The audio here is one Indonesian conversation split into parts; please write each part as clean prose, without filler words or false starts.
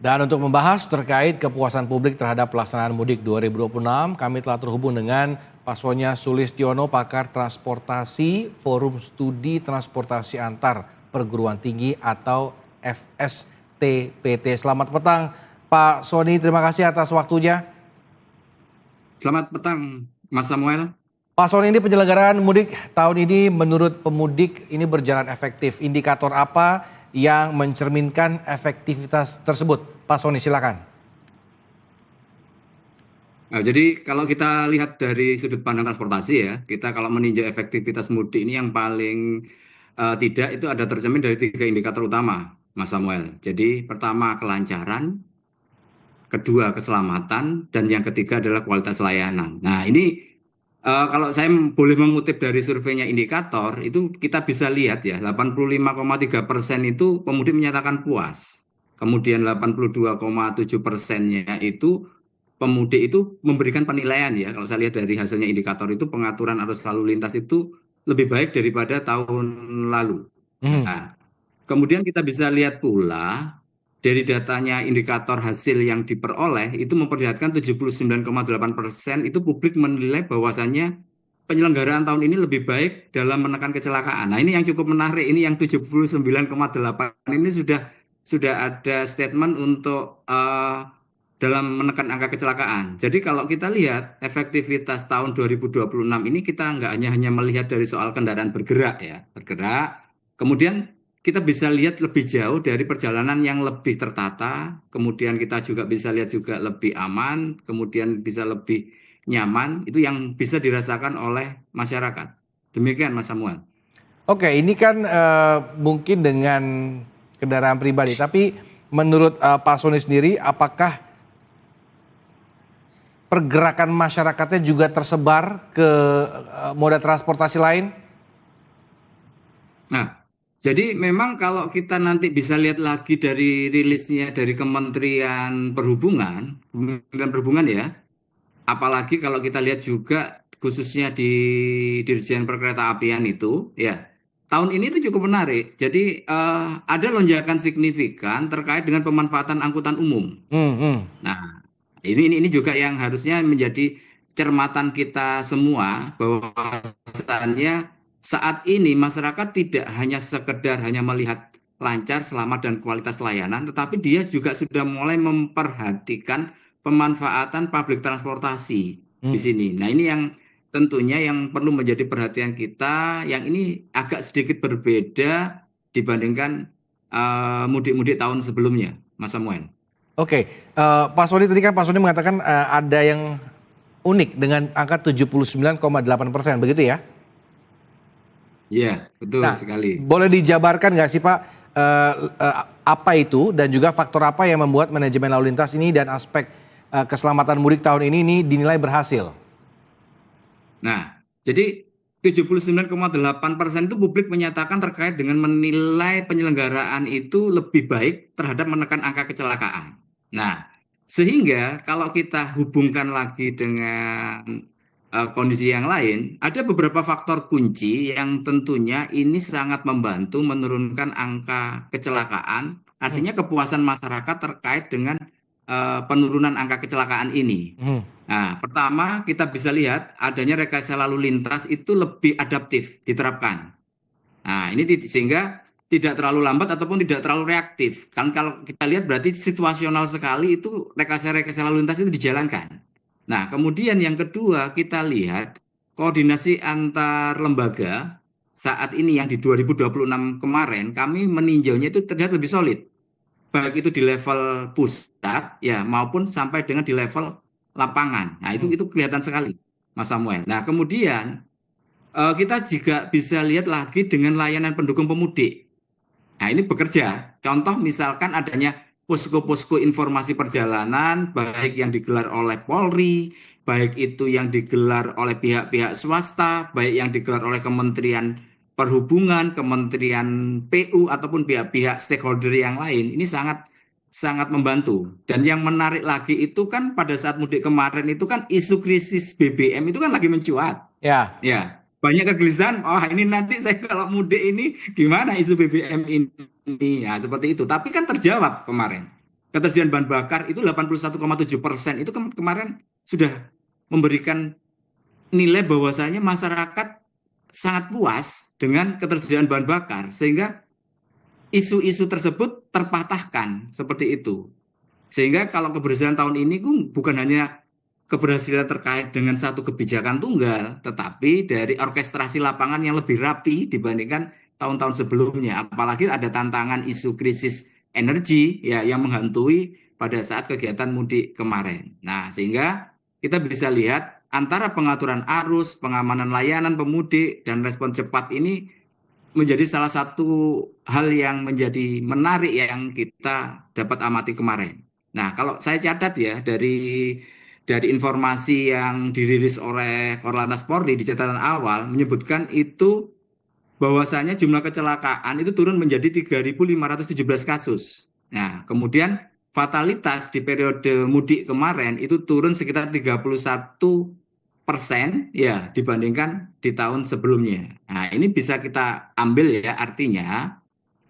Dan untuk membahas terkait kepuasan publik terhadap pelaksanaan mudik 2026, kami telah terhubung dengan Pak Sonya Sulistiono, pakar transportasi, Forum Studi Transportasi Antar Perguruan Tinggi atau FSTPT. Selamat petang, Pak Sony. Terima kasih atas waktunya. Selamat petang, Mas Samuel. Pak Sony, ini penyelenggaraan mudik tahun ini menurut pemudik ini berjalan efektif. Indikator apa yang mencerminkan efektivitas tersebut? Pak Sony, silakan. Nah, jadi kalau kita lihat dari sudut pandang transportasi ya, kita kalau meninjau efektivitas mudik ini yang paling tidak itu ada tercermin dari 3 indikator utama, Mas Samuel. Jadi pertama kelancaran, kedua keselamatan, dan yang ketiga adalah kualitas layanan. Nah ini kalau saya boleh mengutip dari surveinya indikator, itu kita bisa lihat ya, 85,3% itu pemudik menyatakan puas. Kemudian 82,7%-nya itu pemudik itu memberikan penilaian ya. Kalau saya lihat dari hasilnya indikator itu pengaturan arus lalu lintas itu lebih baik daripada tahun lalu. Nah, kemudian kita bisa lihat pula dari datanya indikator hasil yang diperoleh itu memperlihatkan 79,8% itu publik menilai bahwasannya penyelenggaraan tahun ini lebih baik dalam menekan kecelakaan. Nah, ini yang cukup menarik. Ini yang 79,8 ini sudah ada statement untuk dalam menekan angka kecelakaan. Jadi kalau kita lihat efektivitas tahun 2026 ini kita nggak hanya melihat dari soal kendaraan bergerak ya, bergerak. Kemudian kita bisa lihat lebih jauh dari perjalanan yang lebih tertata, kemudian kita juga bisa lihat juga lebih aman, kemudian bisa lebih nyaman, itu yang bisa dirasakan oleh masyarakat. Demikian Mas Samuel. Oke, ini kan mungkin dengan kendaraan pribadi, tapi menurut Pak Sony sendiri, apakah pergerakan masyarakatnya juga tersebar ke moda transportasi lain? Nah, jadi memang kalau kita nanti bisa lihat lagi dari rilisnya dari Kementerian Perhubungan ya, apalagi kalau kita lihat juga khususnya di Dirjen Perkeretaapian itu, ya tahun ini itu cukup menarik. Jadi ada lonjakan signifikan terkait dengan pemanfaatan angkutan umum. Nah, ini juga yang harusnya menjadi cermatan kita semua bahwasannya saat ini masyarakat tidak hanya sekedar hanya melihat lancar, selamat dan kualitas layanan, tetapi dia juga sudah mulai memperhatikan pemanfaatan publik transportasi di sini. Nah, ini yang tentunya yang perlu menjadi perhatian kita, yang ini agak sedikit berbeda dibandingkan mudik-mudik tahun sebelumnya, Mas Samuel. Oke, Pak Sony tadi kan Pak Sony mengatakan ada yang unik dengan angka 79,8%, begitu ya? Iya, betul sekali. Boleh dijabarkan nggak sih Pak, apa itu dan juga faktor apa yang membuat manajemen lalu lintas ini dan aspek keselamatan mudik tahun ini dinilai berhasil? Nah, jadi 79,8% itu publik menyatakan terkait dengan menilai penyelenggaraan itu lebih baik terhadap menekan angka kecelakaan. Nah, sehingga kalau kita hubungkan lagi dengan kondisi yang lain, ada beberapa faktor kunci yang tentunya ini sangat membantu menurunkan angka kecelakaan, artinya kepuasan masyarakat terkait dengan penurunan angka kecelakaan ini. Nah, pertama kita bisa lihat adanya rekayasa lalu lintas itu lebih adaptif diterapkan. Nah, ini sehingga tidak terlalu lambat ataupun tidak terlalu reaktif. Kan kalau kita lihat berarti situasional sekali itu rekayasa lalu lintas itu dijalankan. Nah, kemudian yang kedua kita lihat koordinasi antar lembaga saat ini yang di 2026 kemarin kami meninjaunya itu terlihat lebih solid. Baik itu di level pusat ya maupun sampai dengan di level lapangan. Nah, itu kelihatan sekali, Mas Samuel. Nah, kemudian kita juga bisa lihat lagi dengan layanan pendukung pemudik. Nah, ini bekerja. Contoh misalkan adanya posko-posko informasi perjalanan, baik yang digelar oleh Polri, baik itu yang digelar oleh pihak-pihak swasta, baik yang digelar oleh Kementerian Perhubungan, Kementerian PU, ataupun pihak-pihak stakeholder yang lain. Ini sangat membantu. Dan yang menarik lagi itu kan pada saat mudik kemarin itu kan isu krisis BBM itu kan lagi mencuat. Ya. Banyak kegelisahan, ini nanti saya kalau mudik ini gimana isu BBM ini. Ya, seperti itu. Tapi kan terjawab kemarin. ketersediaan bahan bakar itu 81,7%. Itu kemarin sudah memberikan nilai bahwasanya masyarakat sangat puas dengan ketersediaan bahan bakar, sehingga isu-isu tersebut terpatahkan seperti itu. Sehingga kalau keberhasilan tahun ini bukan hanya keberhasilan terkait dengan satu kebijakan tunggal, tetapi dari orkestrasi lapangan yang lebih rapi dibandingkan tahun-tahun sebelumnya. Apalagi ada tantangan isu krisis energi ya yang menghantui pada saat kegiatan mudik kemarin. Nah, sehingga kita bisa lihat antara pengaturan arus, pengamanan layanan pemudik, dan respon cepat ini menjadi salah satu hal yang menjadi menarik yang kita dapat amati kemarin. Nah, kalau saya catat ya dari informasi yang dirilis oleh Korlantas Polri di catatan awal menyebutkan itu bahwasanya jumlah kecelakaan itu turun menjadi 3.517 kasus. Nah, kemudian fatalitas di periode mudik kemarin itu turun sekitar 31% ya dibandingkan di tahun sebelumnya. Nah, ini bisa kita ambil ya, artinya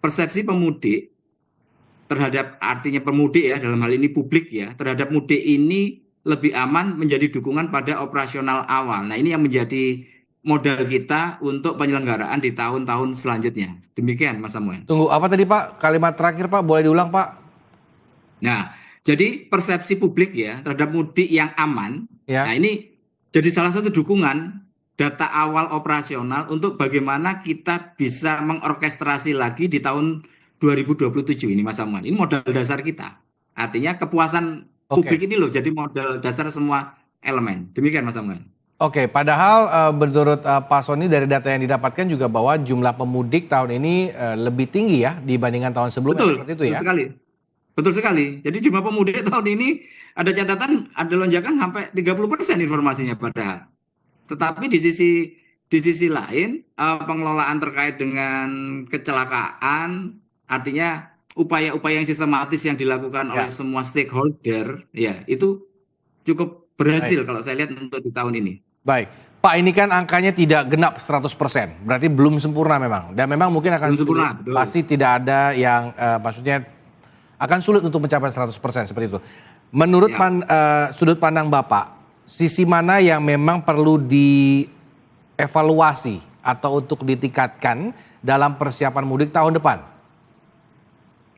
persepsi pemudik terhadap, artinya pemudik ya dalam hal ini publik ya, terhadap mudik ini lebih aman menjadi dukungan pada operasional awal. Nah, ini yang menjadi modal kita untuk penyelenggaraan di tahun-tahun selanjutnya. Demikian Mas Samuel. Tunggu, apa tadi Pak? Kalimat terakhir Pak, boleh diulang Pak? Nah, jadi persepsi publik ya terhadap mudik yang aman, Ya. nah ini jadi salah satu dukungan data awal operasional untuk bagaimana kita bisa mengorkestrasi lagi di tahun 2027 ini Mas Samuel. Ini modal dasar kita. Artinya kepuasan publik ini loh jadi modal dasar semua elemen. Demikian Mas Samuel. Oke, padahal menurut Pak Sony dari data yang didapatkan juga bahwa jumlah pemudik tahun ini lebih tinggi ya dibandingkan tahun sebelumnya. Betul, seperti itu ya? betul sekali. Betul sekali. Jadi jumlah pemudik tahun ini ada catatan ada lonjakan sampai 30% informasinya padahal. Tetapi di sisi lain pengelolaan terkait dengan kecelakaan, artinya upaya-upaya yang sistematis yang dilakukan oleh semua stakeholder ya itu cukup berhasil kalau saya lihat untuk di tahun ini. Baik, Pak, ini kan angkanya tidak genap 100%, berarti belum sempurna memang. Dan memang mungkin akan sempurna, sulit, pasti tidak ada yang maksudnya akan sulit untuk mencapai 100% seperti itu. Menurut sudut pandang Bapak, sisi mana yang memang perlu dievaluasi atau untuk ditingkatkan dalam persiapan mudik tahun depan?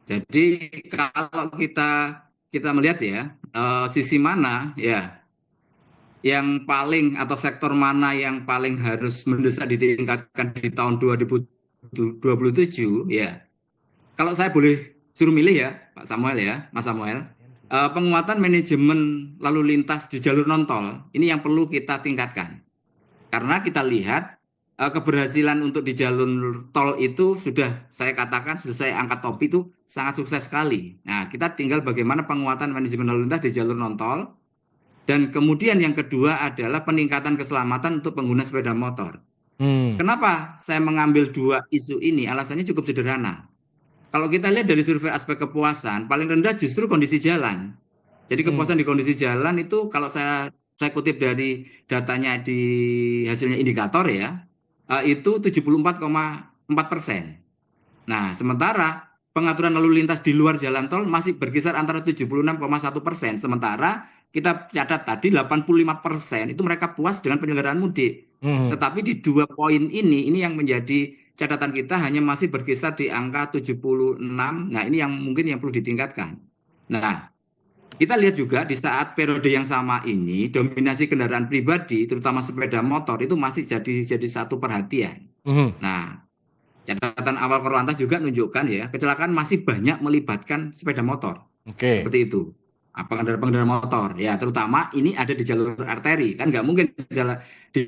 Jadi kalau kita melihat ya, sisi mana ya yang paling atau sektor mana yang paling harus mendesak ditingkatkan di tahun 2027 ya. Kalau saya boleh suruh milih ya Pak Samuel ya, Mas Samuel, penguatan manajemen lalu lintas di jalur non-tol ini yang perlu kita tingkatkan. Karena kita lihat keberhasilan untuk di jalur tol itu sudah saya katakan, sudah saya angkat topi itu sangat sukses sekali. Nah, kita tinggal bagaimana penguatan manajemen lalu lintas di jalur non-tol. Dan kemudian yang kedua adalah peningkatan keselamatan untuk pengguna sepeda motor. Kenapa saya mengambil dua isu ini? Alasannya cukup sederhana. Kalau kita lihat dari survei aspek kepuasan, paling rendah justru kondisi jalan. Jadi kepuasan di kondisi jalan itu kalau saya kutip dari datanya di hasilnya indikator ya, itu 74,4%. Nah, sementara pengaturan lalu lintas di luar jalan tol masih berkisar antara 76,1%. Sementara kita catat tadi 85% itu mereka puas dengan penyelenggaraan mudik. Tetapi di dua poin ini yang menjadi catatan kita hanya masih berkisar di angka 76. Nah, ini yang mungkin yang perlu ditingkatkan. Nah, kita lihat juga di saat periode yang sama ini dominasi kendaraan pribadi terutama sepeda motor itu masih jadi satu perhatian. Nah, catatan awal Korlantas juga menunjukkan ya kecelakaan masih banyak melibatkan sepeda motor. Seperti itu. Pengendara motor ya, terutama ini ada di jalur arteri, kan nggak mungkin di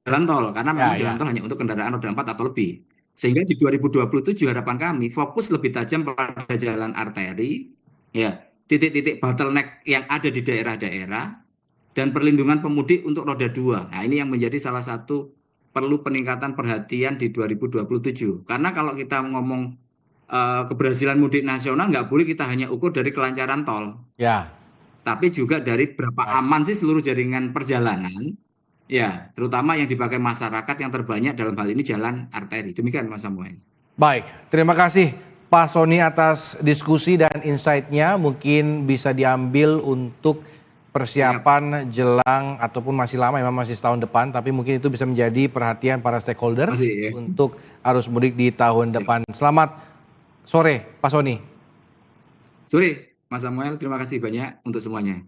jalan tol karena memang jalan tol hanya untuk kendaraan roda 4 atau lebih. Sehingga di 2027 harapan kami fokus lebih tajam pada jalan arteri ya, titik-titik bottleneck yang ada di daerah-daerah dan perlindungan pemudik untuk roda 2. Nah, ini yang menjadi salah satu perlu peningkatan perhatian di 2027. Karena kalau kita ngomong keberhasilan mudik nasional nggak boleh kita hanya ukur dari kelancaran tol. Ya. Tapi juga dari berapa aman sih seluruh jaringan perjalanan. Ya, terutama yang dipakai masyarakat yang terbanyak dalam hal ini jalan arteri. Demikian Mas Samuel. Baik, terima kasih Pak Sony atas diskusi dan insight-nya, mungkin bisa diambil untuk persiapan jelang ataupun masih lama, memang masih setahun depan, tapi mungkin itu bisa menjadi perhatian para stakeholder Masih ya. untuk arus mudik di tahun depan. Selamat sore, Pak Sony. Sore, Mas Samuel, terima kasih banyak untuk semuanya.